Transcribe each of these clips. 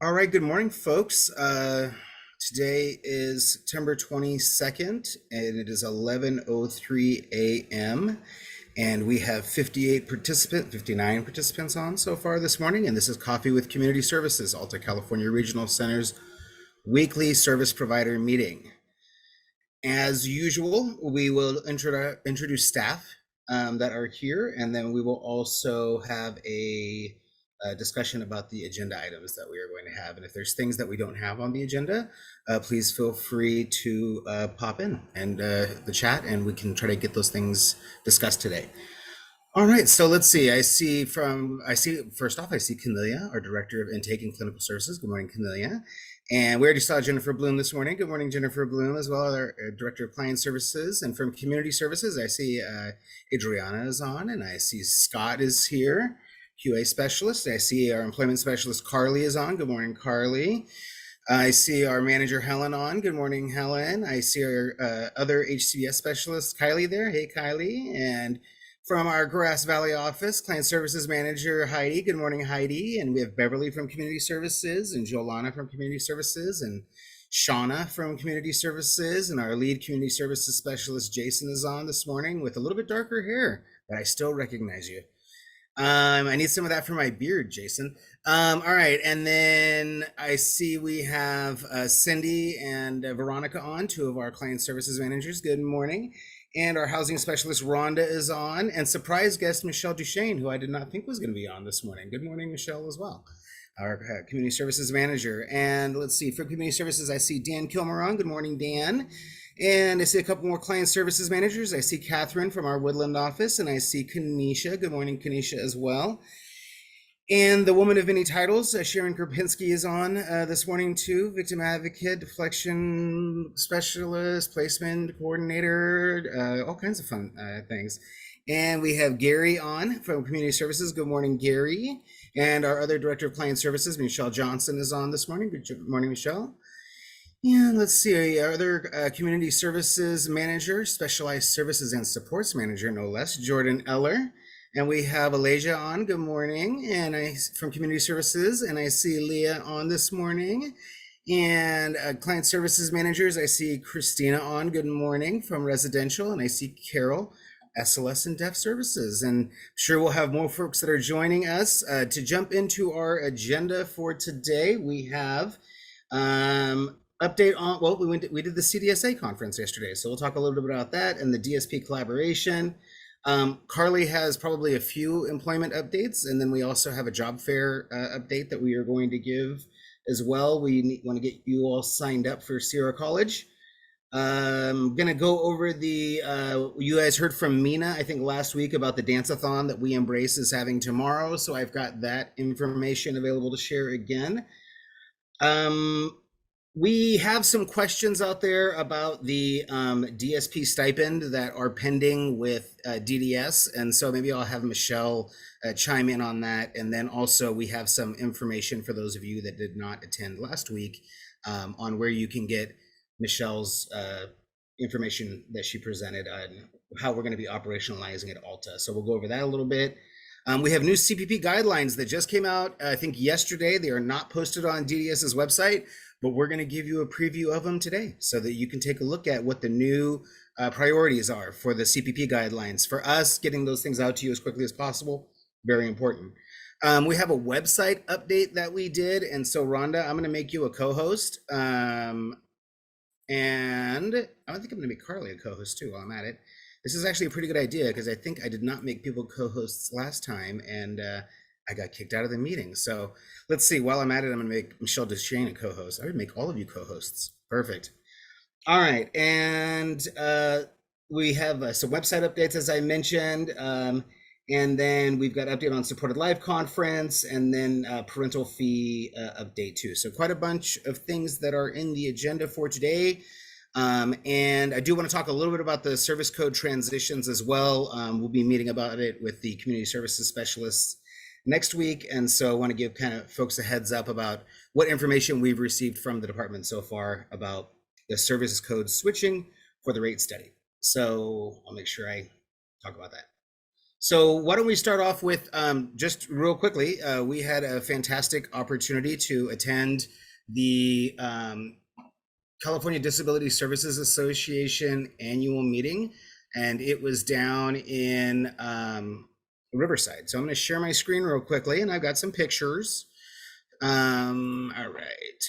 All right, good morning, folks. Today is September 22nd, and it is 11:03 a.m. And we have 59 participants on so far this morning. And this is Coffee with Community Services, Alta California Regional Center's weekly service provider meeting. As usual, we will introduce staff that are here, and then we will also have a discussion about the agenda items that we are going to have. And if there's things that we don't have on the agenda, please feel free to pop in and the chat, and we can try to get those things discussed today. All right, so let's see. First off, I see Cornelia, our Director of Intake and Clinical Services. Good morning, Cornelia. And we already saw Jennifer Bloom this morning. Good morning, Jennifer Bloom, as well, our Director of Client Services. And from Community Services, I see Adriana is on, and I see Scott is here, QA Specialist. I see our Employment Specialist, Carly, is on. Good morning, Carly. I see our manager, Helen, on. Good morning, Helen. I see our other HCBS Specialist, Kylie, there. Hey, Kylie. And from our Grass Valley office, Client Services Manager Heidi. Good morning, Heidi. And we have Beverly from Community Services, and Jolana from Community Services, and Shauna from Community Services, and our lead Community Services Specialist, Jason, is on this morning with a little bit darker hair, but I still recognize you. I need some of that for my beard, Jason. All right, and then I see we have Cindy and Veronica on, two of our Client Services Managers. Good morning. And our housing specialist, Rhonda, is on, and surprise guest, Michelle Duchesne, who I did not think was going to be on this morning. Good morning, Michelle, as well, our community services manager. And let's see, for community services, I see Dan Kilmer on. Good morning, Dan. And I see a couple more client services managers. I see Catherine from our Woodland office, and I see Kanisha. Good morning, Kanisha, as well. And the woman of many titles, Sharon Kropinski, is on this morning too. Victim advocate, deflection specialist, placement coordinator, all kinds of fun things. And we have Gary on from Community Services. Good morning, Gary. And our other Director of Client Services, Michelle Johnson, is on this morning. Good morning, Michelle. And let's see, our other Community Services Manager, Specialized Services and Supports Manager, no less, Jordan Eller. And we have Alasia on. Good morning. And from Community Services, and I see Leah on this morning. And Client Services Managers, I see Christina on. Good morning, from Residential, and I see Carol, SLS and Deaf Services. And I'm sure we'll have more folks that are joining us. To jump into our agenda for today, we have update on, well, we did the CDSA conference yesterday, so we'll talk a little bit about that and the DSP collaboration. Carly has probably a few employment updates, and then we also have a job fair update that we are going to give as well. We want to get you all signed up for Sierra College. I'm going to go over you guys heard from Mina, I think last week, about the dance-a-thon that We Embrace is having tomorrow, so I've got that information available to share again. We have some questions out there about the DSP stipend that are pending with DDS, and so maybe I'll have Michelle chime in on that. And then also we have some information for those of you that did not attend last week on where you can get Michelle's information that she presented on how we're going to be operationalizing at Alta. So we'll go over that a little bit. We have new CPP guidelines that just came out, I think yesterday. They are not posted on DDS's website, but we're going to give you a preview of them today so that you can take a look at what the new priorities are for the CPP guidelines. For us, getting those things out to you as quickly as possible, very important. We have a website update that we did, and so Rhonda, I'm going to make you a co-host, and I think I'm going to make Carly a co-host too while I'm at it. This is actually a pretty good idea because I think I did not make people co-hosts last time, and I got kicked out of the meeting. So let's see, while I'm at it, I'm going to make Michelle Duchesne a co-host. I would make all of you co-hosts. Perfect. All right, and we have some website updates, as I mentioned, and then we've got update on Supported Live conference, and then parental fee update too. So quite a bunch of things that are in the agenda for today. And I do want to talk a little bit about the service code transitions as well. We'll be meeting about it with the community services specialists next week. And so I want to give kind of folks a heads up about what information we've received from the department so far about the services code switching for the rate study. So I'll make sure I talk about that. So why don't we start off with just real quickly? We had a fantastic opportunity to attend the California Disability Services Association annual meeting, and it was down in Riverside. So I'm going to share my screen real quickly, and I've got some pictures. All right.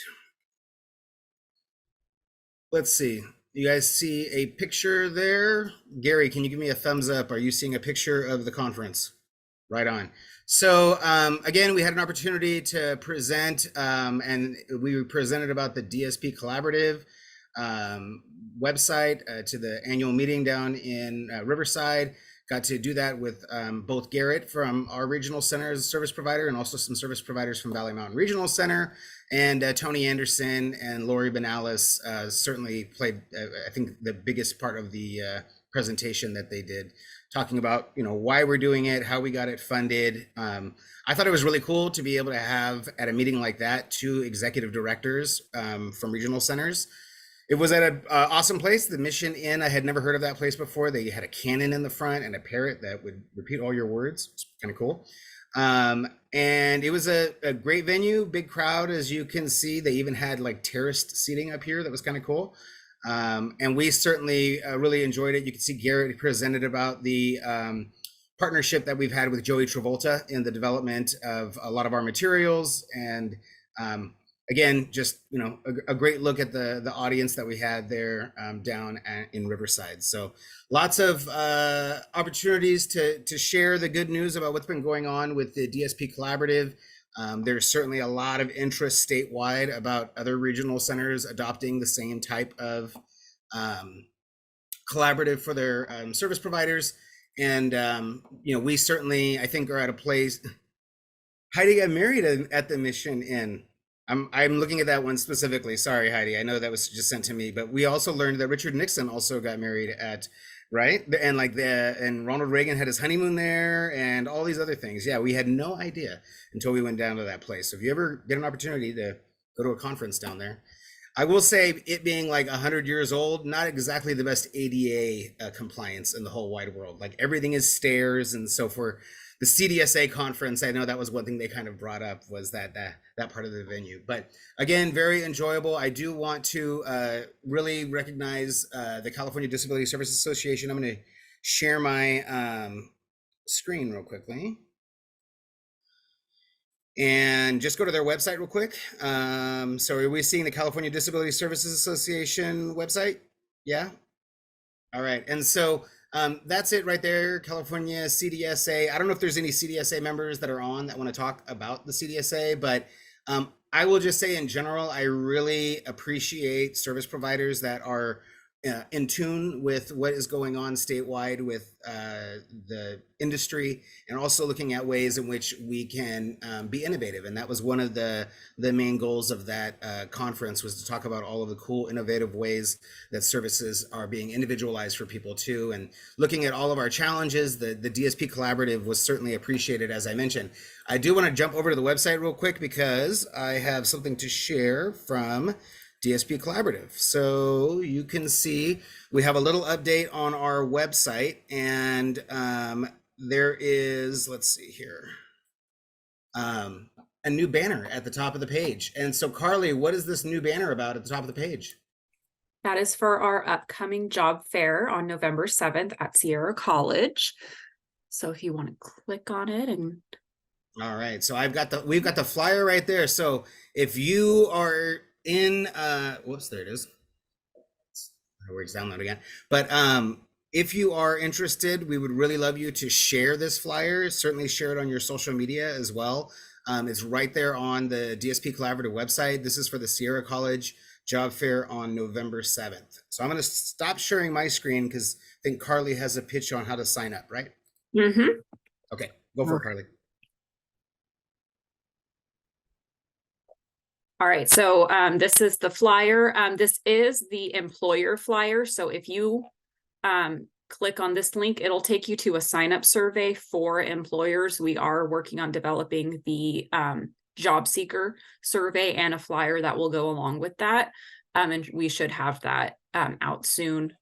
Let's see. You guys see a picture there? Gary, can you give me a thumbs up? Are you seeing a picture of the conference? Right on. So again, we had an opportunity to present, and we presented about the DSP Collaborative website to the annual meeting down in Riverside. Got to do that with both Garrett from our regional center as a service provider, and also some service providers from Valley Mountain Regional Center, and Tony Anderson and Lori Benalis certainly played, I think, the biggest part of the presentation that they did, talking about why we're doing it, how we got it funded. I thought it was really cool to be able to have at a meeting like that 2 executive directors from regional centers. It was at an awesome place, the Mission Inn. I had never heard of that place before. They had a cannon in the front and a parrot that would repeat all your words. It's kind of cool. And it was a great venue, big crowd, as you can see. They even had like terraced seating up here that was kind of cool. And we certainly really enjoyed it. You can see Garrett presented about the partnership that we've had with Joey Travolta in the development of a lot of our materials. And again, just a great look at the audience that we had there down in Riverside. So lots of opportunities to share the good news about what's been going on with the DSP Collaborative. There's certainly a lot of interest statewide about other regional centers adopting the same type of collaborative for their service providers. And, we certainly, I think, are at a place. Heidi got married at the Mission Inn. I'm looking at that one specifically. Sorry, Heidi. I know that was just sent to me, but we also learned that Richard Nixon also got married at, right? And Ronald Reagan had his honeymoon there and all these other things. Yeah, we had no idea until we went down to that place. So if you ever get an opportunity to go to a conference down there, I will say, it being like 100 years old, not exactly the best ADA compliance in the whole wide world. Like everything is stairs, and so for the CDSA conference, I know that was one thing they kind of brought up, was that part of the venue. But again, very enjoyable. I do want to really recognize the California Disability Services Association. I'm going to share my screen real quickly and just go to their website real quick. So are we seeing the California Disability Services Association website? Yeah. All right. And so that's it right there, California CDSA. I don't know if there's any CDSA members that are on that want to talk about the CDSA, but I will just say in general, I really appreciate service providers that are in tune with what is going on statewide with the industry, and also looking at ways in which we can be innovative. And that was one of the main goals of that conference, was to talk about all of the cool, innovative ways that services are being individualized for people too. And looking at all of our challenges, the DSP Collaborative was certainly appreciated, as I mentioned. I do want to jump over to the website real quick because I have something to share from DSP Collaborative. So you can see we have a little update on our website, and there is, let's see here, a new banner at the top of the page. And so Carly, what is this new banner about at the top of the page? That is for our upcoming job fair on November 7th at Sierra College. So if you want to click on it and. All right, so we've got the flyer right there. So if you are in whoops, there it is. Where it's download again. But if you are interested, we would really love you to share this flyer. Certainly share it on your social media as well. It's right there on the DSP Collaborative website. This is for the Sierra College Job Fair on November 7th. So I'm going to stop sharing my screen because I think Carly has a pitch on how to sign up, right? Mm-hmm. Okay, go for it, Carly. All right, so this is the flyer. This is the employer flyer. So if you click on this link, it'll take you to a sign-up survey for employers. We are working on developing the job seeker survey and a flyer that will go along with that. And we should have that out soon.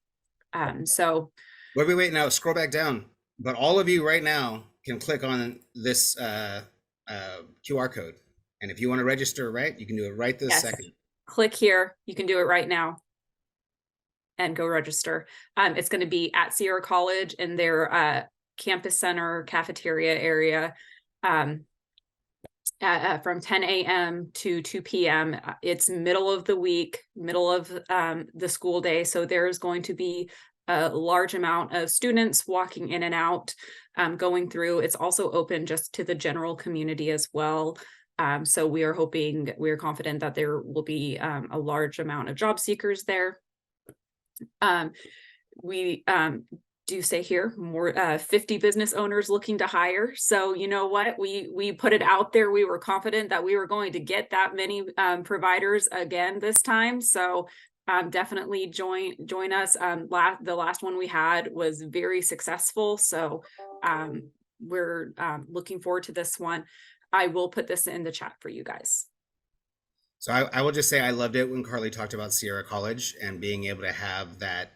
So wait, now scroll back down. but all of you right now can click on this QR code. And if you want to register, right, you can do it right this Yes. second. Click here. You can do it right now and go register. It's going to be at Sierra College in their campus center cafeteria area. From 10 a.m. to 2 p.m. It's middle of the week, middle of the school day. So there's going to be a large amount of students walking in and out, going through. It's also open just to the general community as well. So we are confident that there will be a large amount of job seekers there. We do say here more 50 business owners looking to hire. So you know what, we put it out there. We were confident that we were going to get that many providers again this time. So definitely join us. The last one we had was very successful. So we're looking forward to this one. I will put this in the chat for you guys. So I will just say I loved it when Carly talked about Sierra College and being able to have that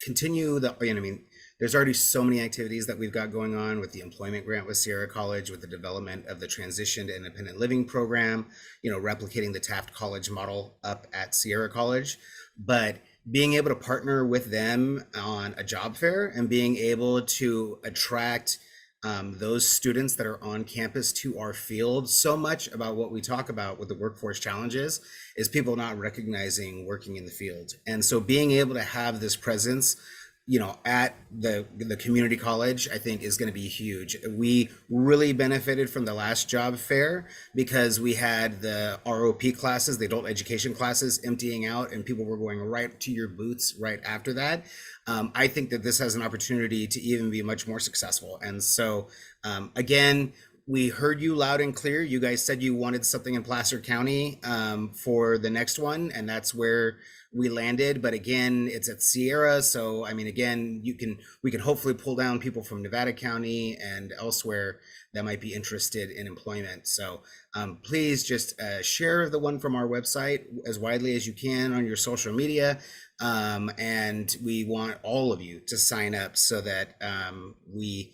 continue the, I mean, there's already so many activities that we've got going on with the employment grant with Sierra College, with the development of the transition to independent living program, replicating the Taft College model up at Sierra College. But being able to partner with them on a job fair and being able to attract those students that are on campus to our field. So much about what we talk about with the workforce challenges is people not recognizing working in the field. And so being able to have this presence at the community college, I think is going to be huge. We really benefited from the last job fair because we had the ROP classes, the adult education classes, emptying out, and people were going right to your booths right after that. I think that this has an opportunity to even be much more successful. And so, again, we heard you loud and clear. You guys said you wanted something in Placer County for the next one, and that's where we landed. But again, it's at Sierra, so I mean, again, we can hopefully pull down people from Nevada County and elsewhere that might be interested in employment. So please just share the one from our website as widely as you can on your social media. And we want all of you to sign up so that we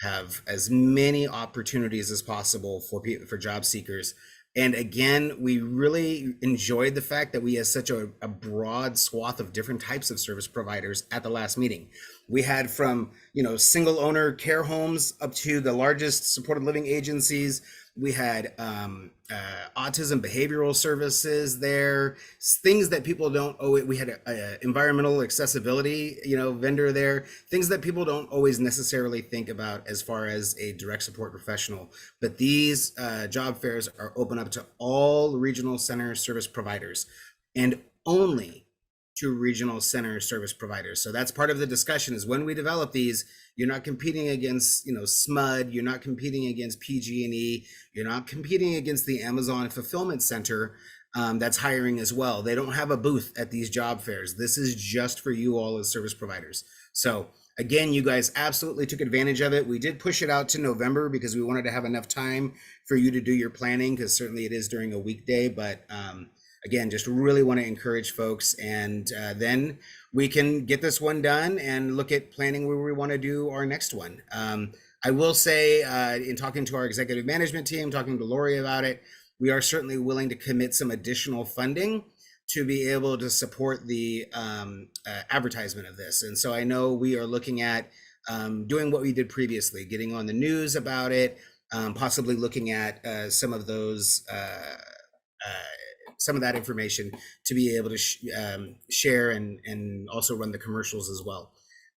have as many opportunities as possible for job seekers. And again, we really enjoyed the fact that we had such a broad swath of different types of service providers at the last meeting. We had from, single owner care homes up to the largest supported living agencies. We had autism behavioral services there, things that people don't owe. We had a environmental accessibility, vendor there, things that people don't always necessarily think about as far as a direct support professional. But these job fairs are open up to all regional center service providers and only to regional center service providers. So that's part of the discussion is when we develop these, you're not competing against, SMUD, you're not competing against PG&E, you're not competing against the Amazon Fulfillment Center that's hiring as well. They don't have a booth at these job fairs. This is just for you all as service providers. So again, you guys absolutely took advantage of it. We did push it out to November because we wanted to have enough time for you to do your planning, because certainly it is during a weekday, but again, just really want to encourage folks, and then we can get this one done and look at planning where we want to do our next one. I will say, in talking to our executive management team, talking to Lori about it, we are certainly willing to commit some additional funding to be able to support the advertisement of this. And so I know we are looking at doing what we did previously, getting on the news about it, possibly looking at some of those some of that information to be able to share and also run the commercials as well.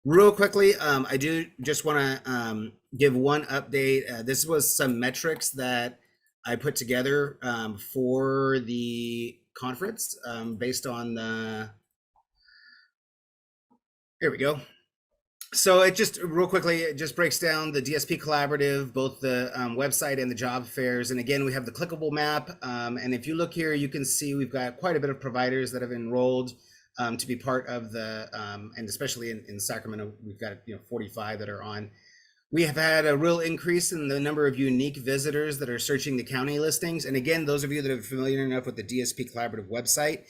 Real quickly, I do just want to give one update. This was some metrics that I put together for the conference based on the, here we go. So it just real quickly, it just breaks down the DSP Collaborative, both the website and the job fairs. And again, we have the clickable map. And if you look here, you can see we've got quite a bit of providers that have enrolled to be part of the, and especially in Sacramento, we've got 45 that are on. We have had a real increase in the number of unique visitors that are searching the county listings. And again, those of you that are familiar enough with the DSP Collaborative website,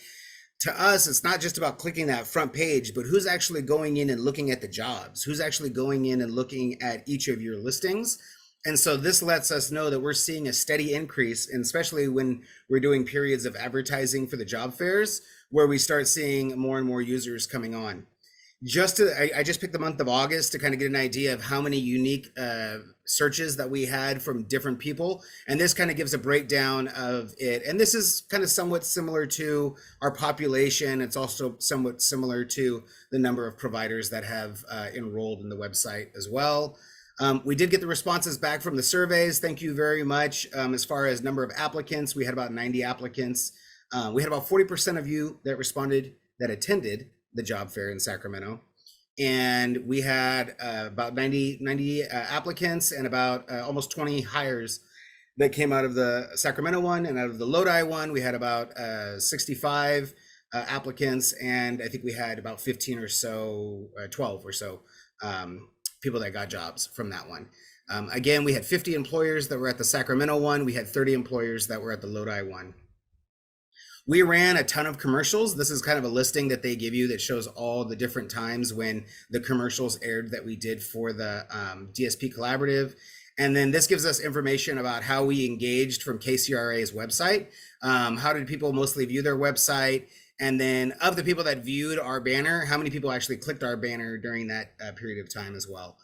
to us, it's not just about clicking that front page, but who's actually going in and looking at the jobs, who's actually going in and looking at each of your listings. And so this lets us know that we're seeing a steady increase, and especially when we're doing periods of advertising for the job fairs, where we start seeing more and more users coming on. I just picked the month of August to kind of get an idea of how many unique searches that we had from different people. And this kind of gives a breakdown of it. And this is kind of somewhat similar to our population. It's also somewhat similar to the number of providers that have enrolled in the website as well. We did get the responses back from the surveys. Thank you very much. As far as number of applicants, we had about 90 applicants. We had about 40% of you that responded that attended the job fair in Sacramento. And we had about 90 applicants and about almost 20 hires that came out of the Sacramento one. And out of the Lodi one, we had about 65 applicants. And I think we had about 15 or so, 12 or so people that got jobs from that one. Again, we had 50 employers that were at the Sacramento one. We had 30 employers that were at the Lodi one. We ran a ton of commercials. This is kind of a listing that they give you that shows all the different times when the commercials aired that we did for the DSP Collaborative. And then this gives us information about how we engaged from KCRA's website. How did people mostly view their website? And then of the people that viewed our banner, how many people actually clicked our banner during that period of time as well?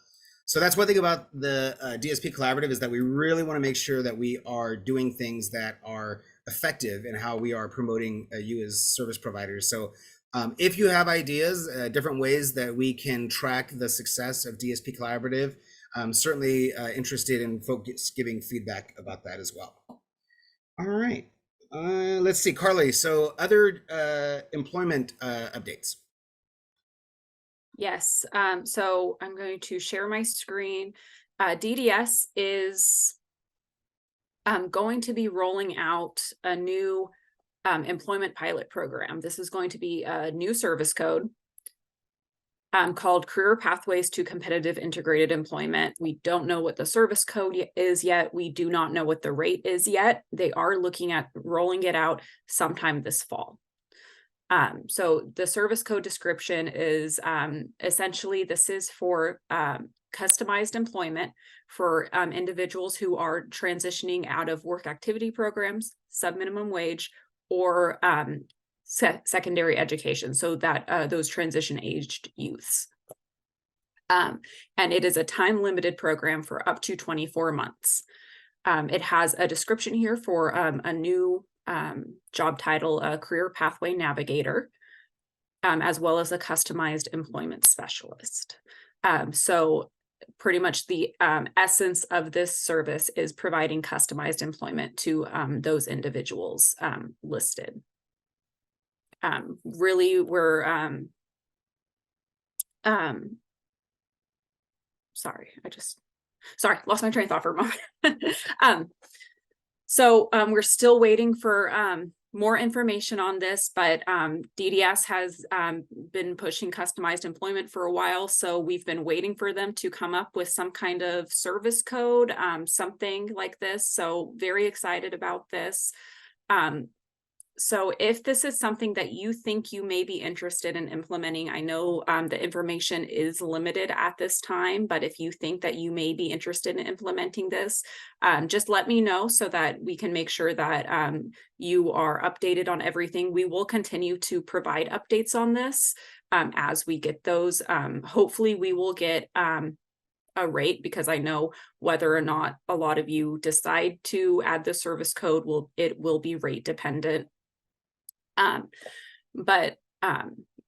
So that's one thing about the DSP Collaborative, is that we really want to make sure that we are doing things that are effective in how we are promoting you as service providers. So if you have ideas, different ways that we can track the success of DSP Collaborative, I'm certainly interested in folks giving feedback about that as well. All right, let's see, Carly. So other employment updates. Yes, so I'm going to share my screen. DDS is going to be rolling out a new employment pilot program. This is going to be a new service code called Career Pathways to Competitive Integrated Employment. We don't know what the service code is yet. We do not know what the rate is yet. They are looking at rolling it out sometime this fall. So the service code description is essentially, this is for customized employment for individuals who are transitioning out of work activity programs, sub-minimum wage, or secondary education, so that those transition aged youths. And it is a time-limited program for up to 24 months. It has a description here for a new job title, a Career Pathway Navigator, as well as a customized employment specialist. So pretty much the essence of this service is providing customized employment to those individuals listed. Really, we're sorry, lost my train of thought for a moment. So we're still waiting for more information on this, but DDS has been pushing customized employment for a while. So we've been waiting for them to come up with some kind of service code, something like this. So very excited about this. So if this is something that you think you may be interested in implementing, I know the information is limited at this time, but if you think that you may be interested in implementing this, just let me know so that we can make sure that you are updated on everything. We will continue to provide updates on this as we get those. Hopefully we will get a rate, because I know whether or not a lot of you decide to add the service code, it will be rate dependent. But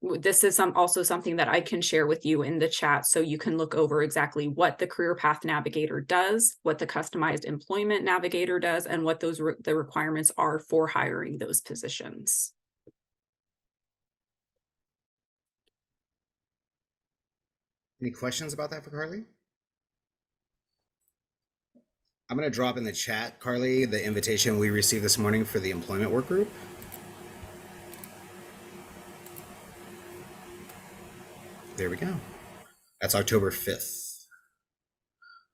this is also something that I can share with you in the chat, so you can look over exactly what the Career Path Navigator does, what the Customized Employment Navigator does, and what those the requirements are for hiring those positions. Any questions about that for Carly? I'm going to drop in the chat, Carly, the invitation we received this morning for the employment work group. There we go. That's October 5th.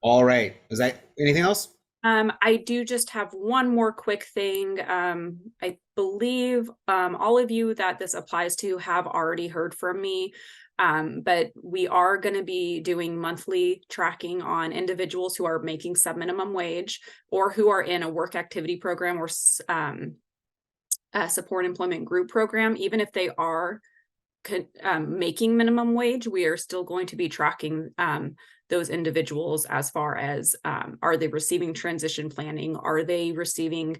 All right. Is that anything else? I do just have one more quick thing. I believe all of you that this applies to have already heard from me. But we are going to be doing monthly tracking on individuals who are making sub-minimum wage or who are in a work activity program or a support employment group program. Even if they are making minimum wage, we are still going to be tracking those individuals as far as are they receiving transition planning? Are they receiving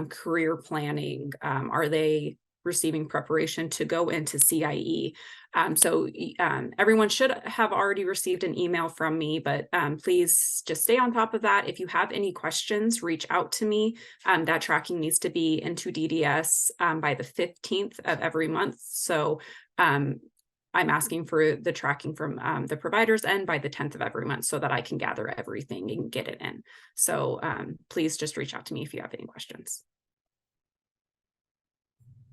career planning? Are they receiving preparation to go into CIE? So everyone should have already received an email from me, but please just stay on top of that. If you have any questions, reach out to me. That tracking needs to be into DDS by the 15th of every month. So I'm asking for the tracking from the provider's end by the 10th of every month so that I can gather everything and get it in. So please just reach out to me if you have any questions.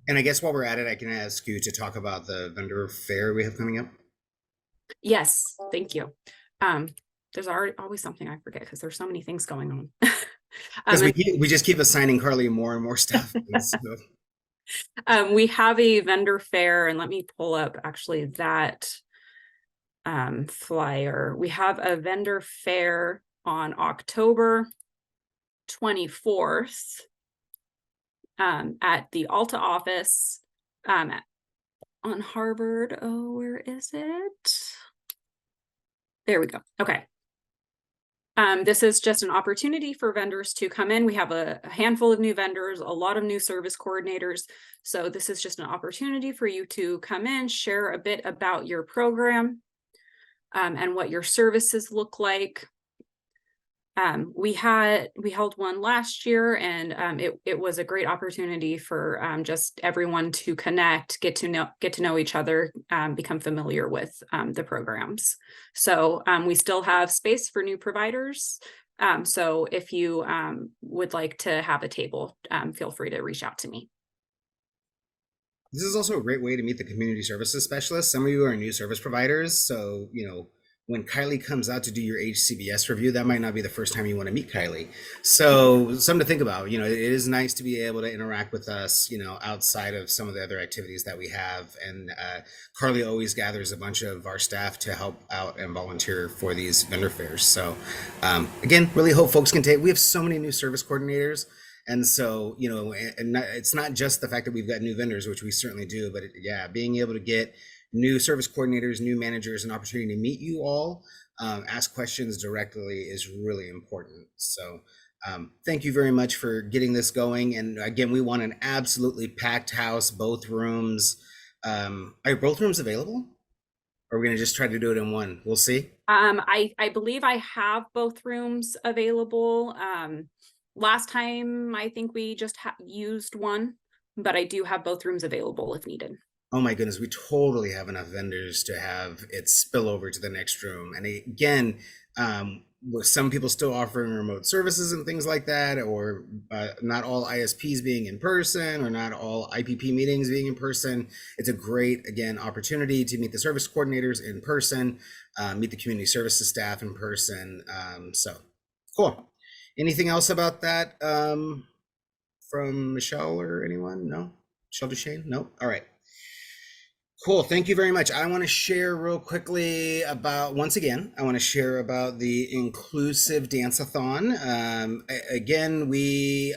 And I guess while we're at it, I can ask you to talk about the vendor fair we have coming up. Yes, thank you. There's always something I forget because there's so many things going on. Because we just keep assigning Carly more and more stuff. We have a vendor fair, and let me pull up actually that flyer. We have a vendor fair on October 24th at the Alta office on Harvard. Oh, where is it? There we go. Okay. This is just an opportunity for vendors to come in. We have a handful of new vendors, a lot of new service coordinators. So this is just an opportunity for you to come in, share a bit about your program and what your services look like. We held one last year, and it was a great opportunity for just everyone to connect, get to know each other, become familiar with the programs. So we still have space for new providers. So if you would like to have a table, feel free to reach out to me. This is also a great way to meet the community services specialists. Some of you are new service providers, so when Kylie comes out to do your HCBS review, that might not be the first time you want to meet Kylie. So something to think about. It is nice to be able to interact with us, outside of some of the other activities that we have. And Carly always gathers a bunch of our staff to help out and volunteer for these vendor fairs. So again, really hope folks can we have so many new service coordinators. And so, it's not just the fact that we've got new vendors, which we certainly do, but being able to get new service coordinators, new managers, an opportunity to meet you all, ask questions directly is really important. So thank you very much for getting this going. And again, we want an absolutely packed house, both rooms. Are both rooms available? Or are we going to just try to do it in one? We'll see. I believe I have both rooms available. Last time, I think we just used one, but I do have both rooms available if needed. Oh my goodness, we totally have enough vendors to have it spill over to the next room. And again, with some people still offering remote services and things like that, or not all ISPs being in person, or not all IPP meetings being in person. It's a great, again, opportunity to meet the service coordinators in person, meet the community services staff in person. So cool. Anything else about that from Michelle or anyone? No? Michelle Duchesne? No? All right. Cool. Thank you very much. I want to share real quickly about, once again, I want to share about the Inclusive Dance-a-thon. Again, we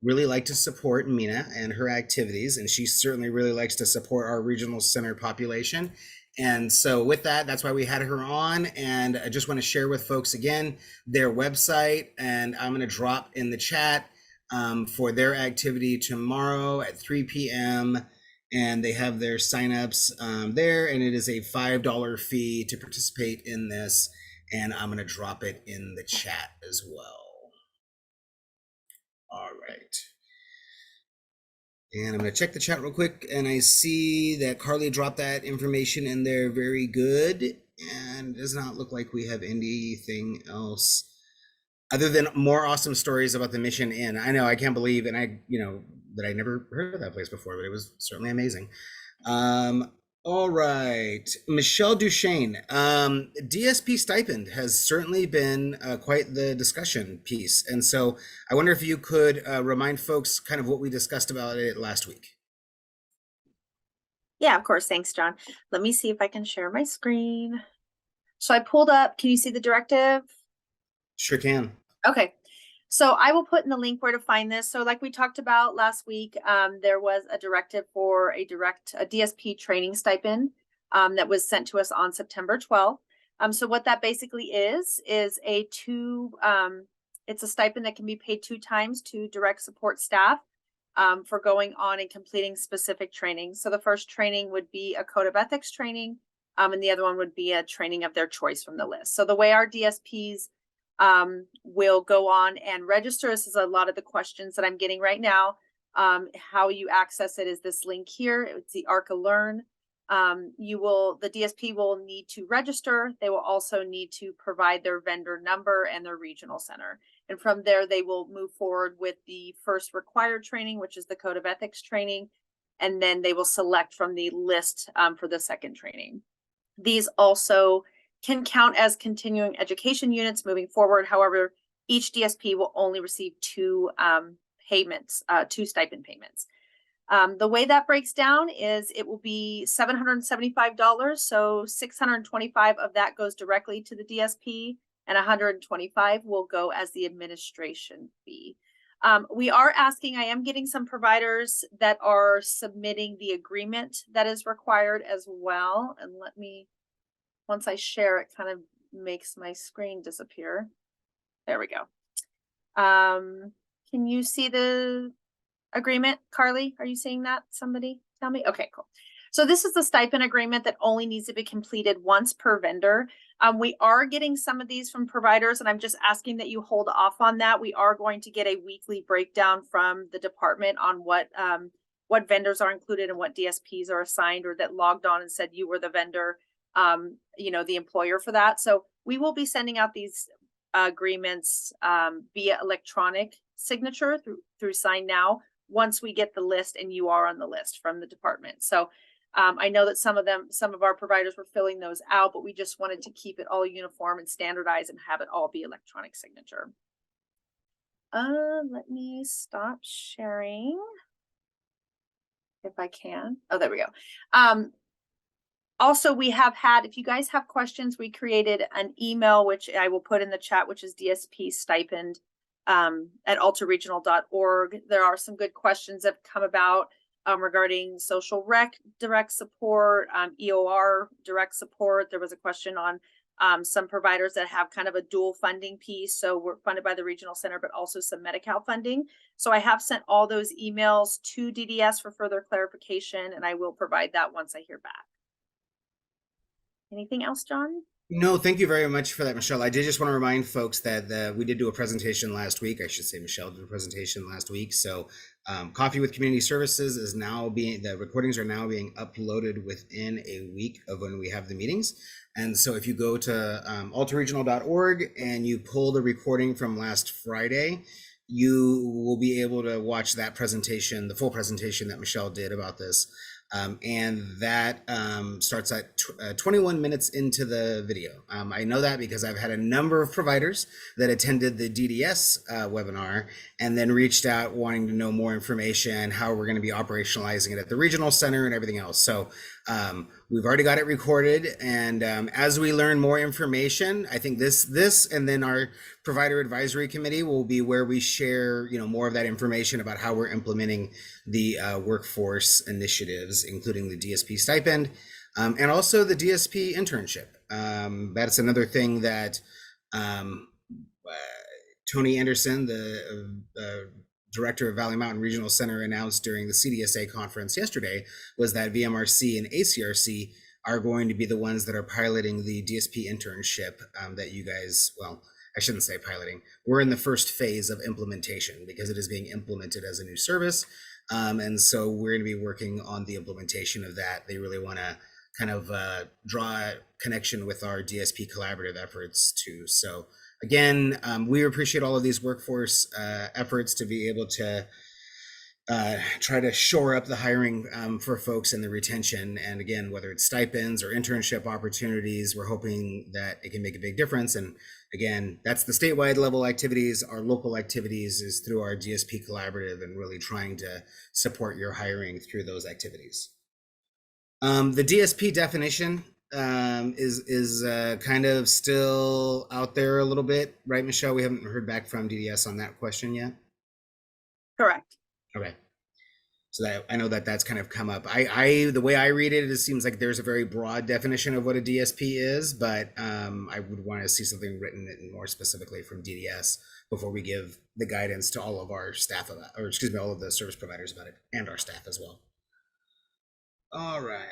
really like to support Mina and her activities, and she certainly really likes to support our regional center population. And so with that, that's why we had her on. And I just want to share with folks again, their website, and I'm going to drop in the chat for their activity tomorrow at 3 p.m. And they have their signups there, and it is a $5 fee to participate in this. And I'm going to drop it in the chat as well. All right. And I'm going to check the chat real quick, and I see that Carly dropped that information in there. Very good. And it does not look like we have anything else other than more awesome stories about the Mission Inn. I know, I can't believe, and that I never heard of that place before, but it was certainly amazing. All right, Michelle Duchesne. DSP stipend has certainly been quite the discussion piece, and so I wonder if you could remind folks kind of what we discussed about it last week. Yeah, of course. Thanks, John. Let me see if I can share my screen. So I pulled up, can you see the directive? Sure can. Okay. So I will put in the link where to find this. So like we talked about last week, there was a directive for a DSP training stipend that was sent to us on September 12th. So what that basically is it's a stipend that can be paid 2 times to direct support staff for going on and completing specific training. So the first training would be a code of ethics training, and the other one would be a training of their choice from the list. So the way our DSPs will go on and register, this is a lot of the questions that I'm getting right now. How you access it is this link here. It's the ARCA Learn. The DSP will need to register. They will also need to provide their vendor number and their regional center. And from there, they will move forward with the first required training, which is the code of ethics training. And then they will select from the list for the second training. These also can count as continuing education units moving forward. However, each DSP will only receive 2 payments, 2 stipend payments. The way that breaks down is it will be $775. So $625 of that goes directly to the DSP and $125 will go as the administration fee. We are asking, I am getting some providers that are submitting the agreement that is required as well. And once I share, it kind of makes my screen disappear. There we go. Can you see the agreement, Carly? Are you seeing that? Somebody tell me. Okay, cool. So this is the stipend agreement that only needs to be completed once per vendor. We are getting some of these from providers, and I'm just asking that you hold off on that. We are going to get a weekly breakdown from the department on what vendors are included and what DSPs are assigned, or that logged on and said you were the vendor, the employer for that. So we will be sending out these agreements via electronic signature through Sign Now once we get the list and you are on the list from the department. So I know that some of our providers were filling those out, but we just wanted to keep it all uniform and standardized and have it all be electronic signature. Let me stop sharing if I can. Oh, there we go. Also, we have had, if you guys have questions, we created an email, which I will put in the chat, which is DSP stipend at altaregional.org. There are some good questions that have come about regarding social rec direct support, EOR direct support. There was a question on some providers that have kind of a dual funding piece. So we're funded by the regional center, but also some Medi-Cal funding. So I have sent all those emails to DDS for further clarification, and I will provide that once I hear back. Anything else, John? No, thank you very much for that, Michelle. I did just want to remind folks that we did do a presentation last week. I should say Michelle did a presentation last week. So Coffee with Community Services is now the recordings are now being uploaded within a week of when we have the meetings. And so if you go to altaregional.org and you pull the recording from last Friday, you will be able to watch that presentation, the full presentation that Michelle did about this. And that starts at 21 minutes into the video. I know that because I've had a number of providers that attended the DDS webinar and then reached out wanting to know more information, how we're going to be operationalizing it at the regional center and everything else. So we've already got it recorded, and as we learn more information, I think this and then our provider advisory committee will be where we share more of that information about how we're implementing the workforce initiatives, including the DSP stipend and also the DSP internship. That's another thing that Tony Anderson, the director of Valley Mountain Regional Center, announced during the CDSA conference yesterday, was that VMRC and ACRC are going to be the ones that are piloting the DSP internship that you guys, well, I shouldn't say piloting. We're in the first phase of implementation because it is being implemented as a new service. And so we're going to be working on the implementation of that. They really want to kind of draw a connection with our DSP collaborative efforts too. So again, we appreciate all of these workforce efforts to be able to try to shore up the hiring for folks and the retention. And again, whether it's stipends or internship opportunities, we're hoping that it can make a big difference. And again, that's the statewide level activities. Our local activities is through our DSP collaborative and really trying to support your hiring through those activities. The DSP definition is kind of still out there a little bit, right, Michelle? We haven't heard back from DDS on that question yet. Correct. Okay. So that I know that that's kind of come up. The way I read it, it seems like there's a very broad definition of what a DSP is, but I would want to see something written more specifically from DDS before we give the guidance to all of our staff about, or excuse me, all of the service providers about it, and our staff as well. All right,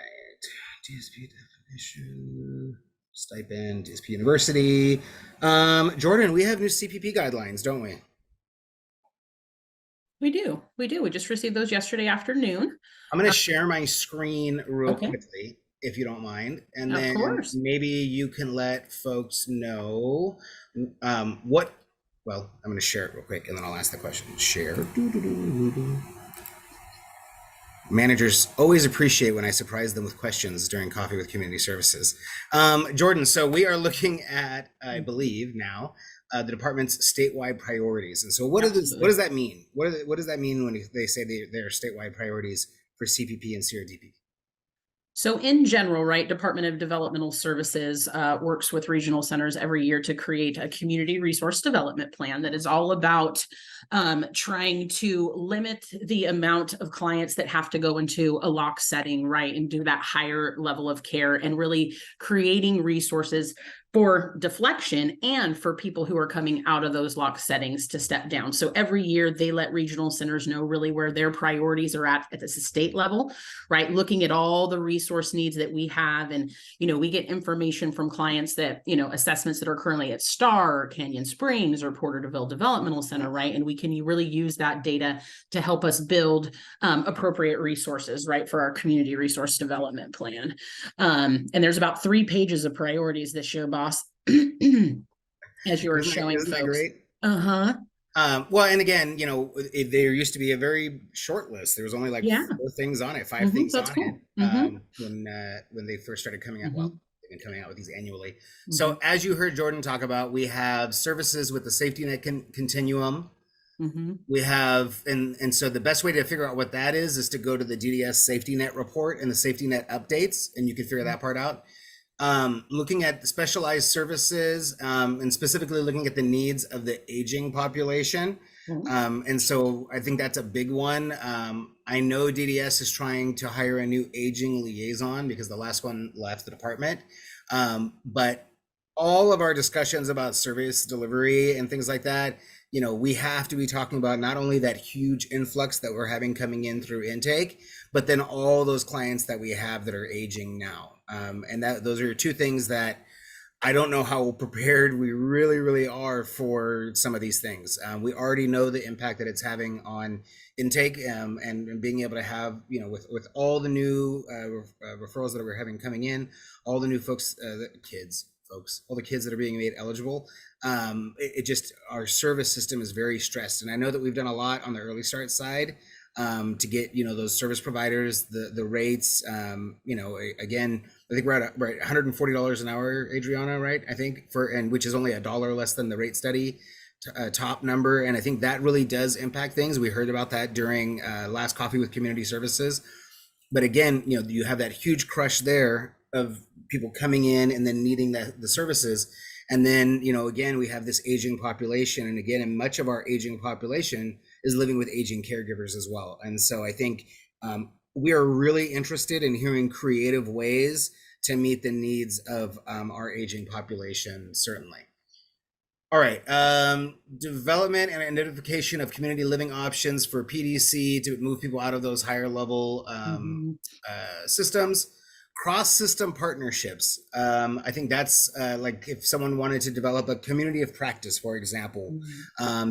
DSP definition, stipend, DSP University. Jordan, we have new CPP guidelines, don't we? We do. We just received those yesterday afternoon. I'm going to share my screen real Okay. quickly, if you don't mind. And Of then course. maybe you can let folks know what, well, I'm going to share it real quick and then I'll ask the question. Share. Managers always appreciate when I surprise them with questions during Coffee with Community Services. Jordan, so we are looking at, I believe now, the department's statewide priorities. And so what does that mean? What does that mean when they say they're statewide priorities for CPP and CRDP? So in general, right, Department of Developmental Services works with regional centers every year to create a community resource development plan that is all about trying to limit the amount of clients that have to go into a lock setting, right, and do that higher level of care, and really creating resources for deflection and for people who are coming out of those lock settings to step down. So every year they let regional centers know really where their priorities are at the state level, right? Looking at all the resource needs that we have. And, we get information from clients that, assessments that are currently at STAR, or Canyon Springs, or Porter-DeVille Developmental Center, right? And we can really use that data to help us build appropriate resources, right, for our community resource development plan. And there's about 3 pages of priorities this year, boss. As you were showing Isn't that folks. great? Well, and again, there used to be a very short list. There was only like 4 things on it, 5 things that's on cool. it when they first started coming out. Well, they've been coming out with these annually. So as you heard Jordan talk about, we have services with the safety net continuum. We have, and so the best way to figure out what that is to go to the DDS safety net report and the safety net updates, and you can figure that part out. Looking at the specialized services and specifically looking at the needs of the aging population. And so I think that's a big one. I know DDS is trying to hire a new aging liaison because the last one left the department. But all of our discussions about service delivery and things like that, we have to be talking about not only that huge influx that we're having coming in through intake, but then all those clients that we have that are aging now. And those are 2 things that I don't know how prepared we really are for some of these things. We already know the impact that it's having on intake and being able to have, with all the new referrals that we're having coming in, all the new folks, all the kids that are being made eligible. It just, our service system is very stressed. And I know that we've done a lot on the early start side to get, those service providers, the rates, again, I think we're at $140 an hour, Adriana, right? I think which is only $1 less than the rate study top number. And I think that really does impact things. We heard about that during last Coffee with Community Services. But again, you have that huge crush there of people coming in and then needing the services. And then, again, we have this aging population. And again, and much of our aging population is living with aging caregivers as well. And so I think we are really interested in hearing creative ways to meet the needs of our aging population, certainly. All right, development and identification of community living options for PDC to move people out of those higher level systems. Cross-system partnerships. I think that's like if someone wanted to develop a community of practice, for example,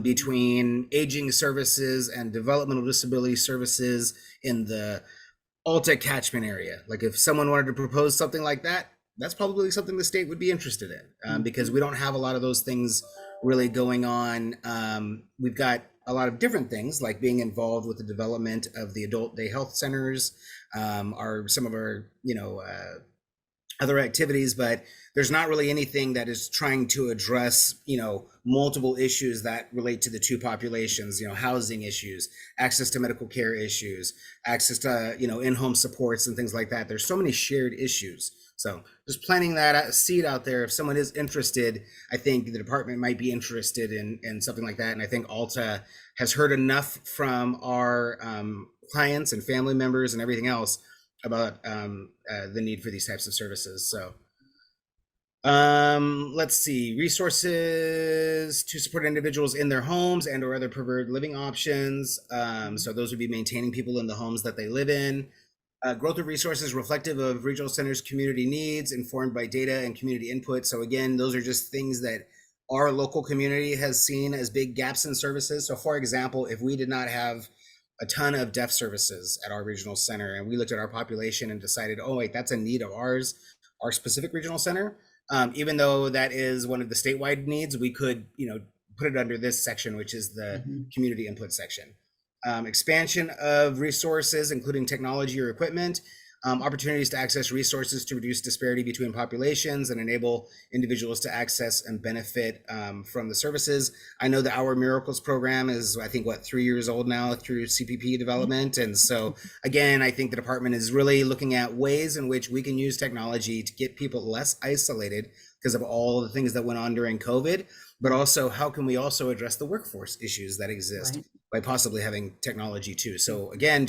between aging services and developmental disability services in the Alta catchment area. Like if someone wanted to propose something like that, that's probably something the state would be interested in because we don't have a lot of those things really going on. We've got a lot of different things, like being involved with the development of the adult day health centers, are some of our, other activities, but there's not really anything that is trying to address, multiple issues that relate to the two populations, housing issues, access to medical care issues, access to, in-home supports and things like that. There's so many shared issues. So just planting that seed out there. If someone is interested, I think the department might be interested in something like that. And I think Alta has heard enough from our clients and family members and everything else about the need for these types of services. So let's see, resources to support individuals in their homes and or other preferred living options. So those would be maintaining people in the homes that they live in. Growth of resources reflective of regional centers' community needs, informed by data and community input. So again, those are just things that our local community has seen as big gaps in services. So for example, if we did not have a ton of deaf services at our regional center and we looked at our population and decided, oh wait, that's a need of ours, our specific regional center, even though that is one of the statewide needs, we could, put it under this section, which is the community input section. Expansion of resources, including technology or equipment, opportunities to access resources to reduce disparity between populations and enable individuals to access and benefit from the services. I know the Our Miracles program is, I think, 3 years old now through CPP development. And so, again, I think the department is really looking at ways in which we can use technology to get people less isolated because of all the things that went on during COVID, but also how can we also address the workforce issues that exist by possibly having technology too. So again,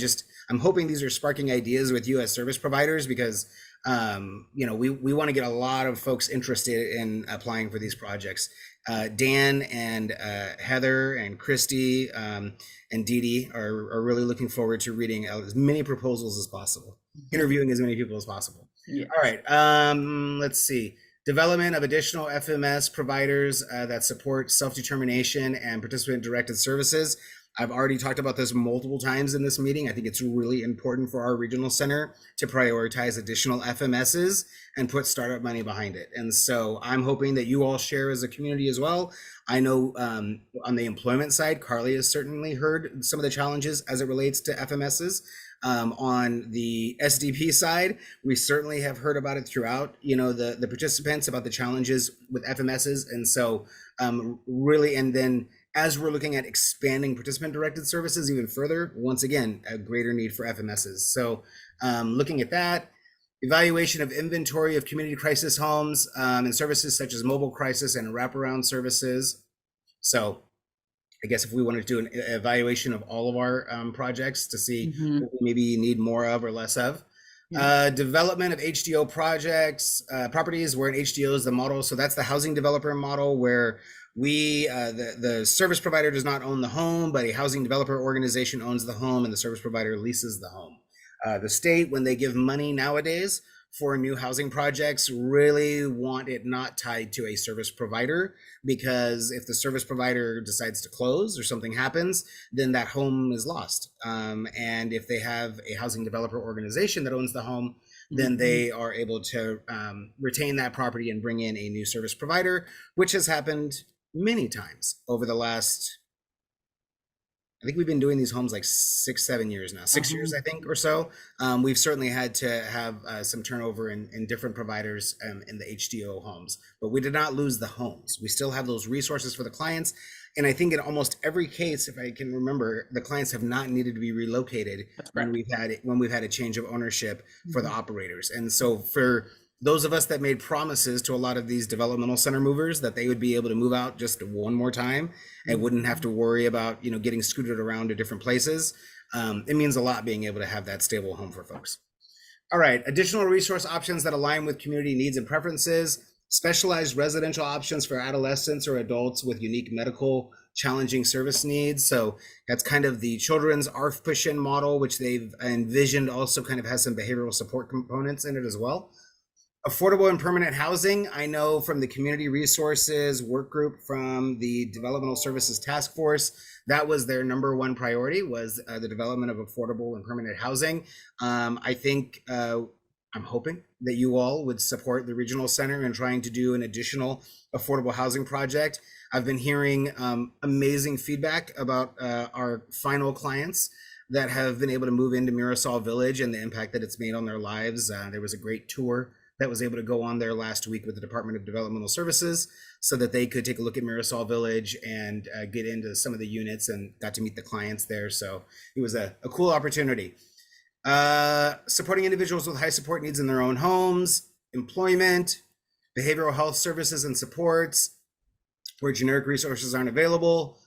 I'm hoping these are sparking ideas with you as service providers because we want to get a lot of folks interested in applying for these projects. Dan and Heather and Christy and Dee Dee are really looking forward to reading as many proposals as possible, interviewing as many people as possible. Yes. All right, let's see. Development of additional FMS providers that support self-determination and participant-directed services. I've already talked about this multiple times in this meeting. I think it's really important for our regional center to prioritize additional FMSs and put startup money behind it. And so I'm hoping that you all share as a community as well. I know on the employment side, Carly has certainly heard some of the challenges as it relates to FMSs. On the SDP side, we certainly have heard about it throughout, the participants about the challenges with FMSs. And so really, and then as we're looking at expanding participant directed services even further, once again, a greater need for FMSs. So looking at that, evaluation of inventory of community crisis homes and services such as mobile crisis and wraparound services. So I guess if we wanted to do an evaluation of all of our projects to see what we maybe need more of or less of. Development of HDO projects, properties where an HDO is the model. So that's the housing developer model where the service provider does not own the home, but a housing developer organization owns the home and the service provider leases the home. The state, when they give money nowadays for new housing projects, really want it not tied to a service provider, because if the service provider decides to close or something happens, then that home is lost. And if they have a housing developer organization that owns the home, then they are able to retain that property and bring in a new service provider, which has happened many times over the last, I think we've been doing these homes like 6-7 years now, 6 years, I think, or so. We've certainly had to have some turnover in different providers in the HDO homes, but we did not lose the homes. We still have those resources for the clients. And I think in almost every case, if I can remember, the clients have not needed to be relocated when we've had a change of ownership for the operators. And so for those of us that made promises to a lot of these developmental center movers that they would be able to move out just one more time and wouldn't have to worry about, getting scooted around to different places. It means a lot being able to have that stable home for folks. All right, additional resource options that align with community needs and preferences, specialized residential options for adolescents or adults with unique medical challenging service needs. So that's kind of the children's ARF push-in model, which they've envisioned also kind of has some behavioral support components in it as well. Affordable and permanent housing. I know from the community resources work group from the Developmental Services Task Force, that was their number one priority, was the development of affordable and permanent housing. I think I'm hoping that you all would support the regional center in trying to do an additional affordable housing project. I've been hearing amazing feedback about our final clients that have been able to move into Mirasol Village and the impact that it's made on their lives. There was a great tour that was able to go on there last week with the Department of Developmental Services so that they could take a look at Mirasol Village and get into some of the units and got to meet the clients there. So it was a cool opportunity. Supporting individuals with high support needs in their own homes, employment, behavioral health services and supports where generic resources aren't available,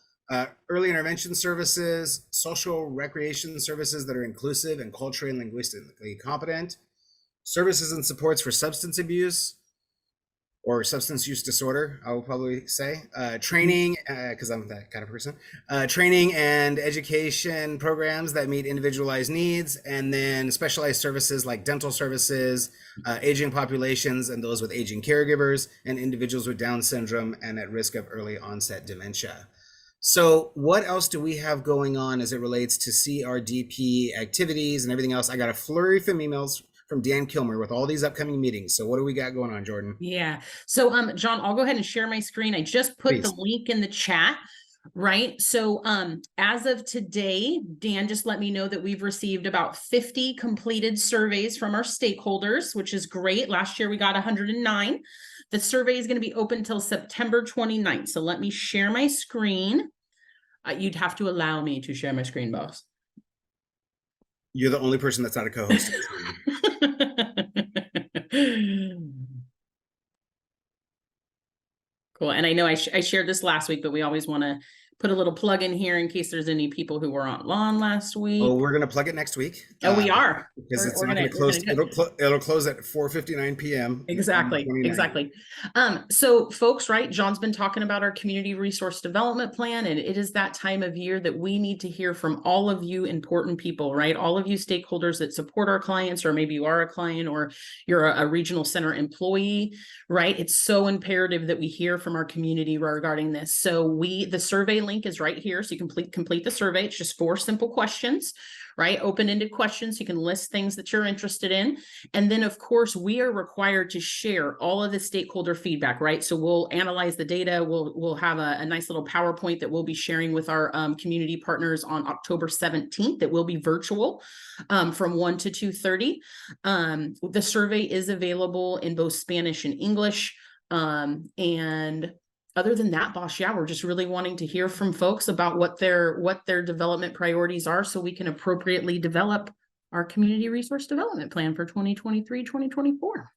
early intervention services, social recreation services that are inclusive and culturally and linguistically competent, services and supports for substance abuse or substance use disorder, I will probably say, training, because I'm that kind of person, training and education programs that meet individualized needs, and then specialized services like dental services, aging populations, and those with aging caregivers, and individuals with Down syndrome and at risk of early onset dementia. So what else do we have going on as it relates to CRDP activities and everything else? I got a flurry of emails from Dan Kilmer with all these upcoming meetings. So what do we got going on, Jordan? Yeah. So, John, I'll go ahead and share my screen. I just put the Please. link in the chat, right? So, as of today, Dan just let me know that we've received about 50 completed surveys from our stakeholders, which is great. Last year we got 109. The survey is going to be open till September 29th. So let me share my screen. You'd have to allow me to share my screen, boss. You're the only person that's not a co-host. Cool. And I know I shared this last week, but we always want to put a little plug in here in case there's any people who were on lawn last week. Oh, we're gonna plug it next week. Oh, we are. Because We're- it's we're not gonna- gonna close. we're gonna It'll close at 4:59 p.m. Exactly. on the 29th. Exactly. So folks, right, John's been talking about our community resource development plan, and it is that time of year that we need to hear from all of you important people, right? All of you stakeholders that support our clients, or maybe you are a client or you're a regional center employee, right? It's so imperative that we hear from our community regarding this. So the survey link is right here. So you complete the survey. It's just 4 simple questions, right? Open-ended questions. You can list things that you're interested in. And then of course, we are required to share all of the stakeholder feedback, right? So we'll analyze the data. We'll have a nice little PowerPoint that we'll be sharing with our community partners on October 17th. That will be virtual from 1 to 2:30. The survey is available in both Spanish and English. And other than that, boss, yeah, we're just really wanting to hear from folks about what their development priorities are so we can appropriately develop our community resource development plan for 2023, 2024.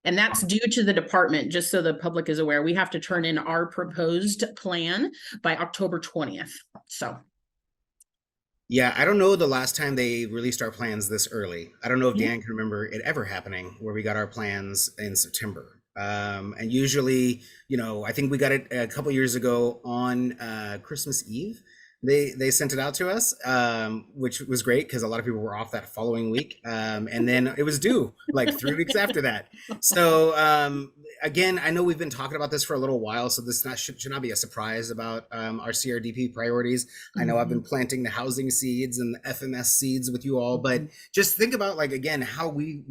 And that's due to the department, just so the public is aware. We have to turn in our proposed plan by October 20th. So. Yeah, I don't know the last time they released our plans this early. I don't know if Yeah. Dan can remember it ever happening where we got our plans in September. And usually, I think we got it a couple years ago on Christmas Eve. They sent it out to us, which was great because a lot of people were off that following week. And then it was due like 3 weeks after that. So again, I know we've been talking about this for a little while, so this should not be a surprise about our CRDP priorities. I know I've been planting the housing seeds and the FMS seeds with you all, but just think about again, how we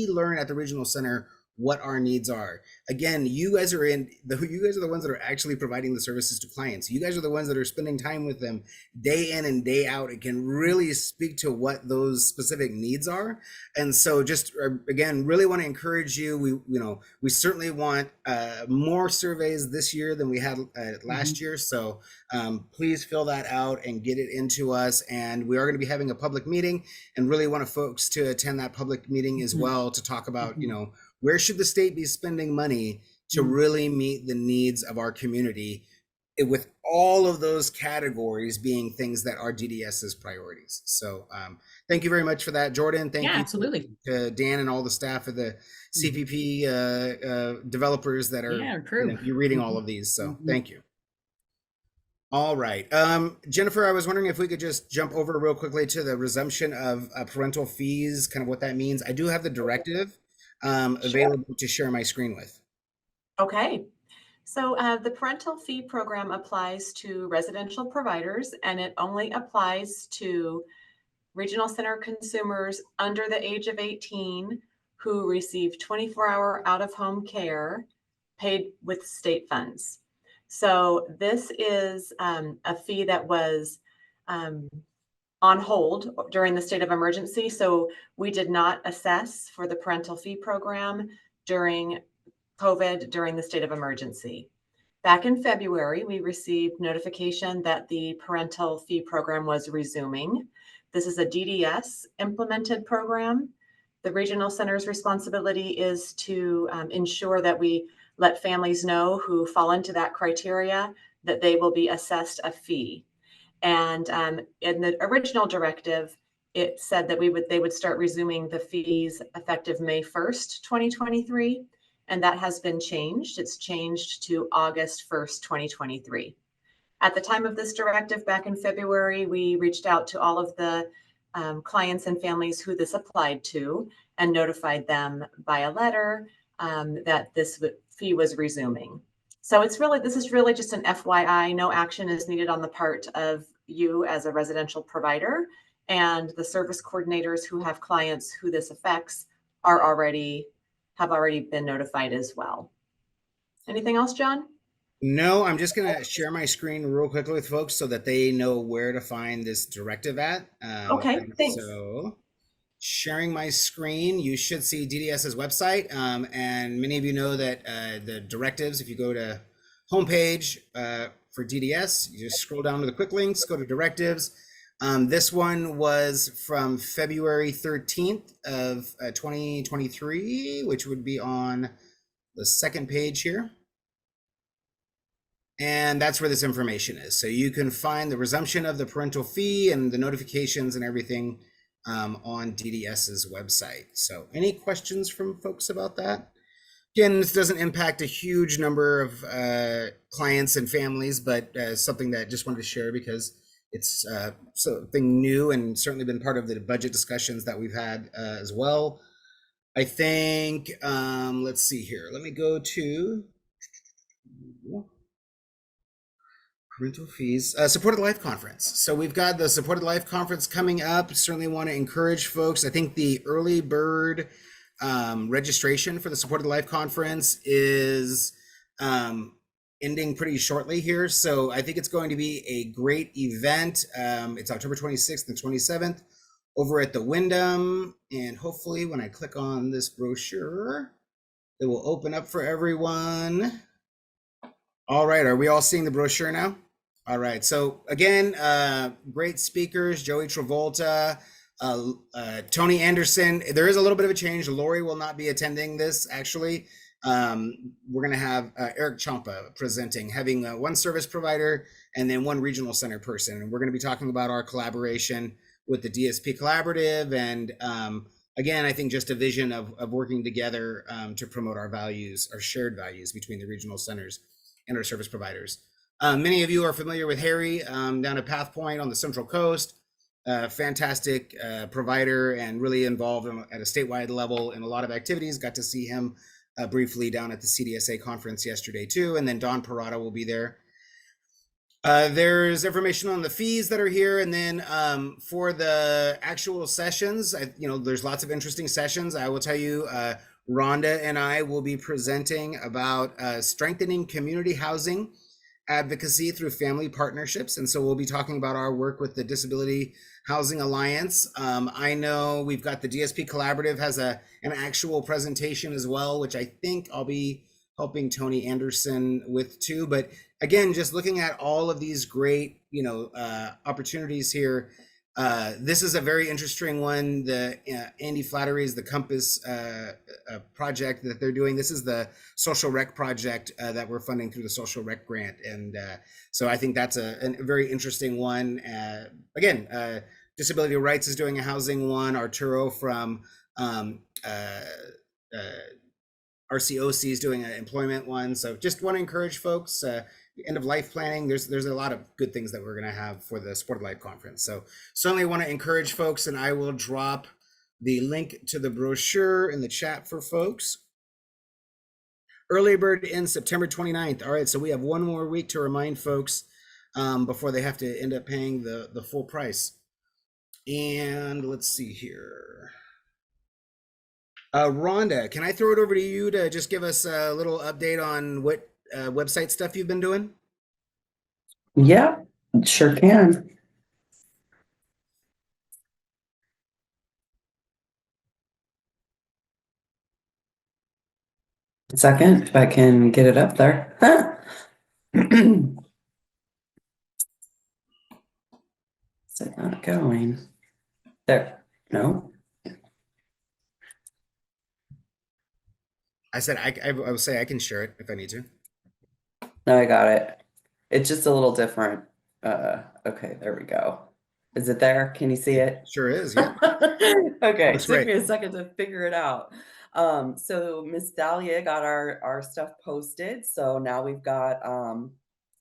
learn at the regional center what our needs are. Again, you guys are the ones that are actually providing the services to clients. You guys are the ones that are spending time with them day in and day out. It can really speak to what those specific needs are. And so just again, really want to encourage you. We certainly want more surveys this year than we had last year. So please fill that out and get it into us. And we are going to be having a public meeting and really want folks to attend that public meeting as well to talk about, where should the state be spending money to really meet the needs of our community, with all of those categories being things that are DDS's priorities. So thank you very much for that, Jordan. Thank you absolutely. to Dan and all the staff of the CPP developers that are you're reading all of these. So thank you. All right. Jennifer, I was wondering if we could just jump over real quickly to the resumption of parental fees, kind of what that means. I do have the directive available to share my screen with. Okay. So the parental fee program applies to residential providers, and it only applies to regional center consumers under the age of 18 who receive 24-hour out-of-home care paid with state funds. So this is a fee that was on hold during the state of emergency. So we did not assess for the parental fee program during COVID during the state of emergency. Back in February, we received notification that the parental fee program was resuming. This is a DDS implemented program. The regional center's responsibility is to ensure that we let families know who fall into that criteria that they will be assessed a fee. And in the original directive, it said that they would start resuming the fees effective May 1st, 2023. And that has been changed. It's changed to August 1st, 2023. At the time of this directive back in February, we reached out to all of the clients and families who this applied to and notified them by a letter that this fee was resuming. So this is really just an FYI. No action is needed on the part of you as a residential provider, and the service coordinators who have clients who this affects have already been notified as well. Anything else, John? No, I'm just going to share my screen real quickly with folks so that they know where to find this directive at. Okay, thanks. So sharing my screen, you should see DDS's website. And many of you know that the directives, if you go to homepage for DDS, you just scroll down to the quick links, go to directives. This one was from February 13th of 2023, which would be on the second page here. And that's where this information is. So you can find the resumption of the parental fee and the notifications and everything on DDS's website. So any questions from folks about that? Again, this doesn't impact a huge number of clients and families, but something that I just wanted to share because it's something new and certainly been part of the budget discussions that we've had as well. I think, let's see here. Let me go to parental fees, Supported Life Conference. So we've got the Supported Life Conference coming up. Certainly want to encourage folks. I think the early bird registration for the Supported Life Conference is ending pretty shortly here. So I think it's going to be a great event. It's October 26th and 27th over at the Wyndham. And hopefully when I click on this brochure, it will open up for everyone. All right, are we all seeing the brochure now? All right, so again, great speakers, Joey Travolta, Tony Anderson. There is a little bit of a change. Lori will not be attending this, actually. We're gonna have Eric Champa presenting, having one service provider and then one regional center person. And we're gonna be talking about our collaboration with the DSP Collaborative. And again, I think just a vision of working together to promote our values, our shared values between the regional centers and our service providers. Many of you are familiar with Harry down at PathPoint on the Central Coast. Fantastic provider and really involved at a statewide level in a lot of activities. Got to see him briefly down at the CDSA conference yesterday too. And then Don Parada will be there. There's information on the fees that are here. And then for the actual sessions, there's lots of interesting sessions. I will tell you, Rhonda and I will be presenting about strengthening community housing advocacy through family partnerships. And so we'll be talking about our work with the Disability Housing Alliance. I know we've got the DSP Collaborative has an actual presentation as well, which I think I'll be helping Tony Anderson with too. But again, just looking at all of these great, opportunities here. This is a very interesting one. The Andy Flattery's the Compass project that they're doing. This is the social rec project that we're funding through the social rec grant. And so I think that's a very interesting one. Again, Disability Rights is doing a housing one. Arturo from RCOC is doing an employment one. So just want to encourage folks, end of life planning. There's a lot of good things that we're going to have for the Supported Life Conference. So certainly want to encourage folks, and I will drop the link to the brochure in the chat for folks. Early bird ends September 29th. All right, so we have one more week to remind folks before they have to end up paying the full price. And let's see here. Rhonda, can I throw it over to you to just give us a little update on what website stuff you've been doing? Yeah, sure can. Second, if I can get it up there. Is it not going? There, no. I said I would say I can share it if I need to. No, I got it. It's just a little different. Okay, there we go. Is it there? Can you see it? Sure is, yeah. Okay, it Looks took great. me a second to figure it out. So Miss Dahlia got our stuff posted. So now we've got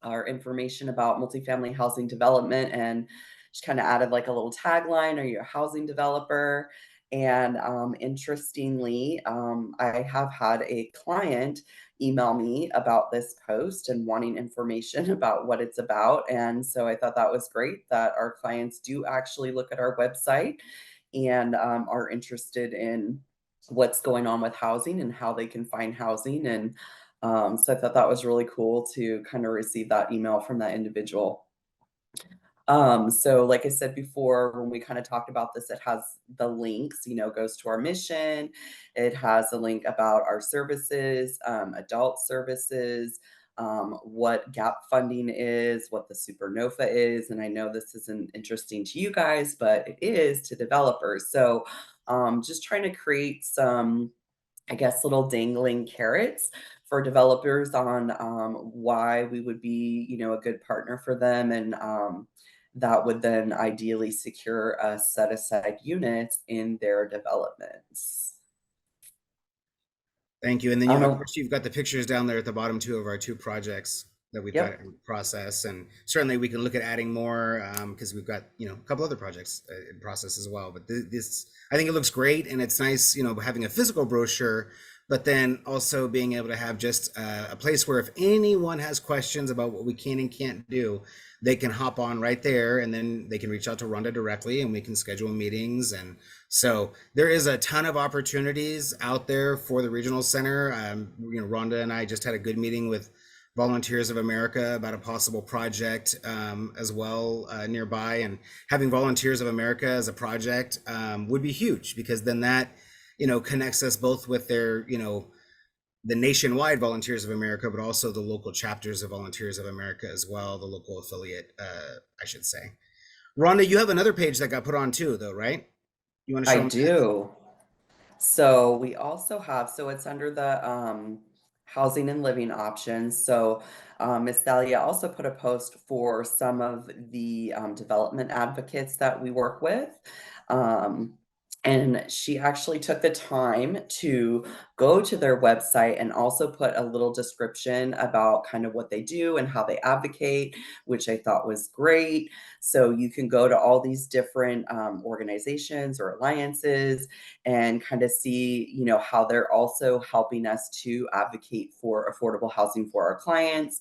our information about multifamily housing development, and she kind of added like a little tagline, "Are you a housing developer?" And interestingly, I have had a client email me about this post and wanting information about what it's about. And so I thought that was great that our clients do actually look at our website and are interested in what's going on with housing and how they can find housing. And so I thought that was really cool to kind of receive that email from that individual. So like I said before, when we kind of talked about this, it has the links, goes to our mission. It has a link about our services, adult services, what gap funding is, what the Supernova is. And I know this isn't interesting to you guys, but it is to developers. So just trying to create some, I guess, little dangling carrots for developers on why we would be, a good partner for them, and that would then ideally secure set aside units in their developments. Thank you. And then I you, don't of know. course, you've got the pictures down there at the bottom too of our two projects that we've Yep. got in process. And certainly we can look at adding more because we've got, a couple other projects in process as well. But this, I think it looks great, and it's nice, having a physical brochure, but then also being able to have just a place where if anyone has questions about what we can and can't do, they can hop on right there, and then they can reach out to Rhonda directly, and we can schedule meetings. And so there is a ton of opportunities out there for the regional center. Rhonda and I just had a good meeting with Volunteers of America about a possible project as well nearby. And having Volunteers of America as a project would be huge, because then that, connects us both with their, the nationwide Volunteers of America, but also the local chapters of Volunteers of America as well, the local affiliate, I should say. Rhonda, you have another page that got put on too, though, right? You want to show I them? do. So we also have, so it's under the housing and living options. So Miss Thalia also put a post for some of the development advocates that we work with. And she actually took the time to go to their website and also put a little description about kind of what they do and how they advocate, which I thought was great. So you can go to all these different organizations or alliances and kind of see, how they're also helping us to advocate for affordable housing for our clients.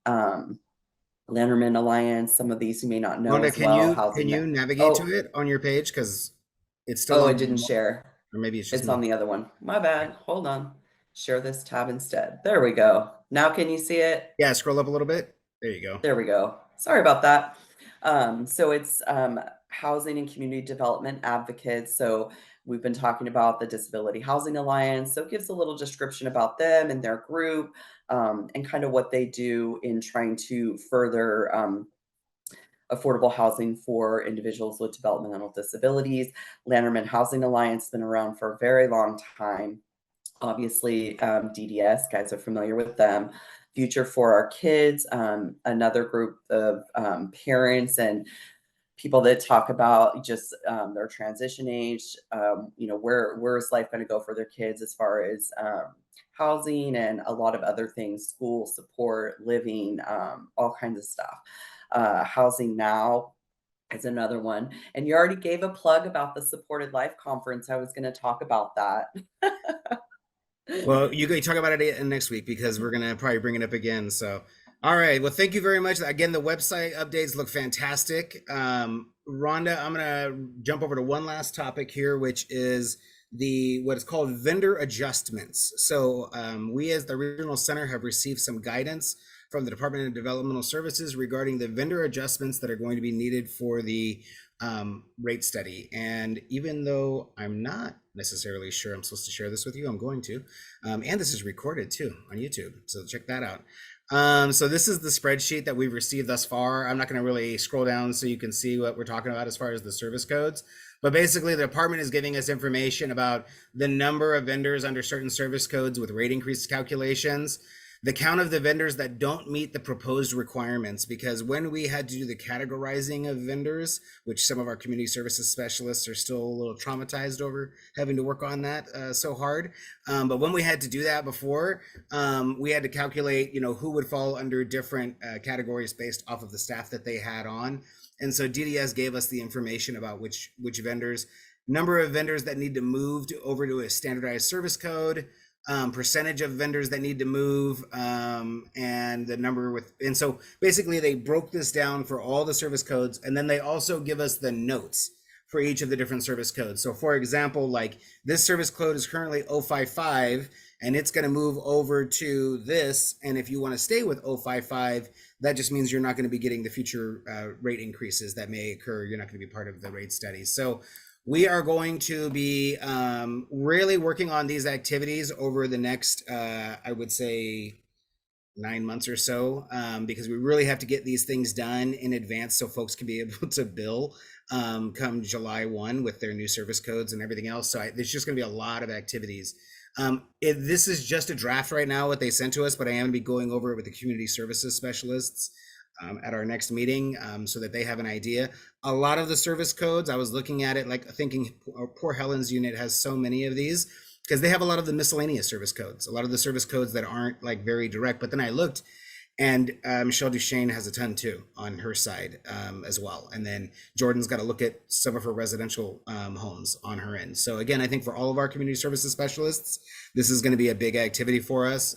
Lanterman Alliance, some of these you may not know Rhonda, as well. can you navigate to Oh, it on your page? Because it's still I on, didn't share. or maybe it's just It's me. on the other one. My bad. Hold on. Share this tab instead. There we go. Now can you see it? Yeah, scroll up a little bit. There you go. There we go. Sorry about that. So it's housing and community development advocates. So we've been talking about the Disability Housing Alliance. So it gives a little description about them and their group, and kind of what they do in trying to further affordable housing for individuals with developmental disabilities. Lanterman Housing Alliance has been around for a very long time. Obviously, DDS, guys are familiar with them. Future for Our Kids, another group of parents and people that talk about just their transition age. Where is life going to go for their kids as far as housing and a lot of other things, school support, living, all kinds of stuff. Housing Now is another one. And you already gave a plug about the Supported Life Conference. I was going to talk about that. Well, you can talk about it next week, because we're gonna probably bring it up again. So All right. Well, thank you very much. Again, the website updates look fantastic. Rhonda, I'm gonna jump over to one last topic here, which is the what is called vendor adjustments. So we as the regional center have received some guidance from the Department of Developmental Services regarding the vendor adjustments that are going to be needed for the rate study. And even though I'm not necessarily sure I'm supposed to share this with you, I'm going to. And this is recorded too on YouTube, so check that out. So this is the spreadsheet that we've received thus far. I'm not going to really scroll down so you can see what we're talking about as far as the service codes. But basically, the department is giving us information about the number of vendors under certain service codes with rate increase calculations, the count of the vendors that don't meet the proposed requirements, because when we had to do the categorizing of vendors, which some of our community services specialists are still a little traumatized over having to work on that so hard. But when we had to do that before, we had to calculate, who would fall under different categories based off of the staff that they had on. And so DDS gave us the information about which vendors, number of vendors that need to move over to a standardized service code, percentage of vendors that need to move, and the number and so basically they broke this down for all the service codes, and then they also give us the notes for each of the different service codes. So for example, like this service code is currently 055 and it's going to move over to this, and if you want to stay with 055, that just means you're not going to be getting the future rate increases that may occur. You're not going to be part of the rate study. So we are going to be really working on these activities over the next, I would say, 9 months or so, because we really have to get these things done in advance so folks can be able to bill come July 1 with their new service codes and everything else. So there's just going to be a lot of activities. This is just a draft right now, what they sent to us, but I am going to be going over it with the community services specialists at our next meeting, so that they have an idea. A lot of the service codes, I was looking at it like thinking, poor Helen's unit has so many of these, because they have a lot of the miscellaneous service codes, a lot of the service codes that aren't like very direct. But then I looked, and Michelle Duchesne has a ton too on her side as well. And then Jordan's got to look at some of her residential homes on her end. So again, I think for all of our community services specialists, this is going to be a big activity for us.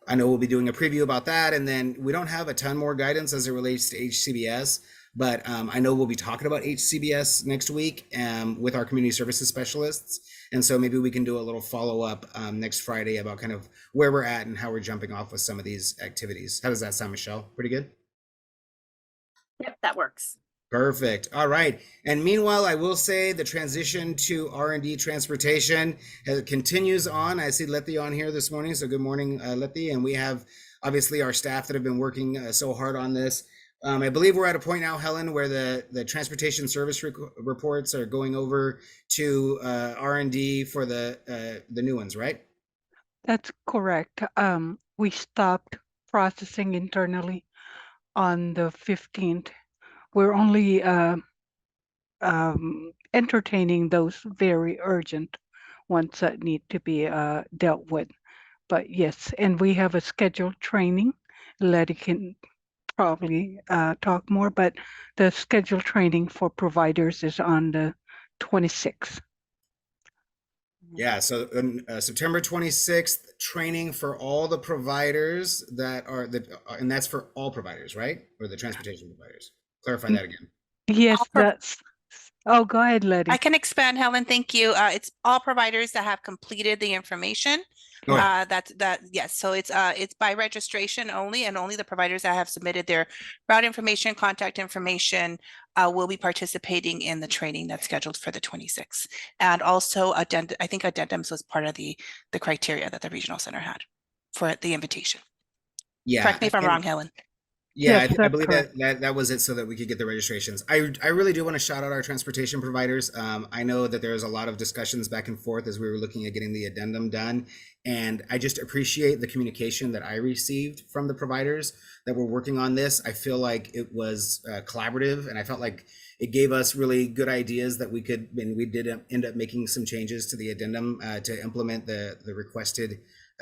I know we'll be doing a preview about that, and then we don't have a ton more guidance as it relates to HCBS, but I know we'll be talking about HCBS next week with our community services specialists, and so maybe we can do a little follow-up next Friday about kind of where we're at and how we're jumping off with some of these activities. How does that sound, Michelle? Pretty good? Yep, that works. Perfect. All right. And meanwhile, I will say the transition to R&D transportation continues on. I see Letty on here this morning. So good morning, Letty. And we have obviously our staff that have been working so hard on this. I believe we're at a point now, Helen, where the transportation service reports are going over to R&D for the new ones, right? That's correct. We stopped processing internally on the 15th. We're only entertaining those very urgent ones that need to be dealt with. But yes, and we have a scheduled training. Letty can probably talk more, but the scheduled training for providers is on the 26th. Yeah, so September 26th, training for all the providers that are and that's for all providers, right? Or the transportation providers. Clarify that again. Yes, All that's. Oh, go ahead, Letty. I can expand, Helen. Thank you. It's all providers that have completed the information. Go ahead. Yes. So it's by registration only, and only the providers that have submitted their route information, contact information, will be participating in the training that's scheduled for the 26th. And also, I think addendums was part of the criteria that the regional center had for the invitation. Yeah. Correct me if I'm wrong, Helen. Yeah, Yes, I that's believe correct. that was it, so that we could get the registrations. I really do want to shout out our transportation providers. I know that there's a lot of discussions back and forth as we were looking at getting the addendum done, and I just appreciate the communication that I received from the providers that were working on this. I feel like it was collaborative, and I felt like it gave us really good ideas that we could, and we did end up making some changes to the addendum to implement the requested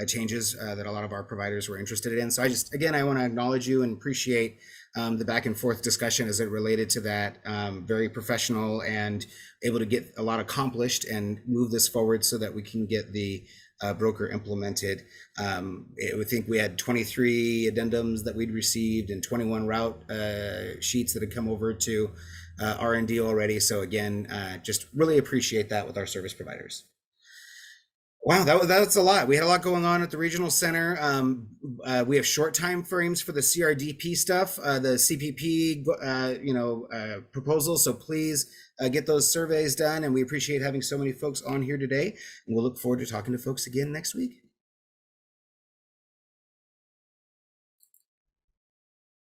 changes that a lot of our providers were interested in. So I want to acknowledge you and appreciate the back and forth discussion as it related to that. Very professional and able to get a lot accomplished and move this forward so that we can get the broker implemented. I think we had 23 addendums that we'd received and 21 route sheets that had come over to R&D already. So again, just really appreciate that with our service providers. Wow, that's a lot. We had a lot going on at the regional center. We have short time frames for the CRDP stuff, the CPP, proposals. So please get those surveys done. And we appreciate having so many folks on here today. And we'll look forward to talking to folks again next week.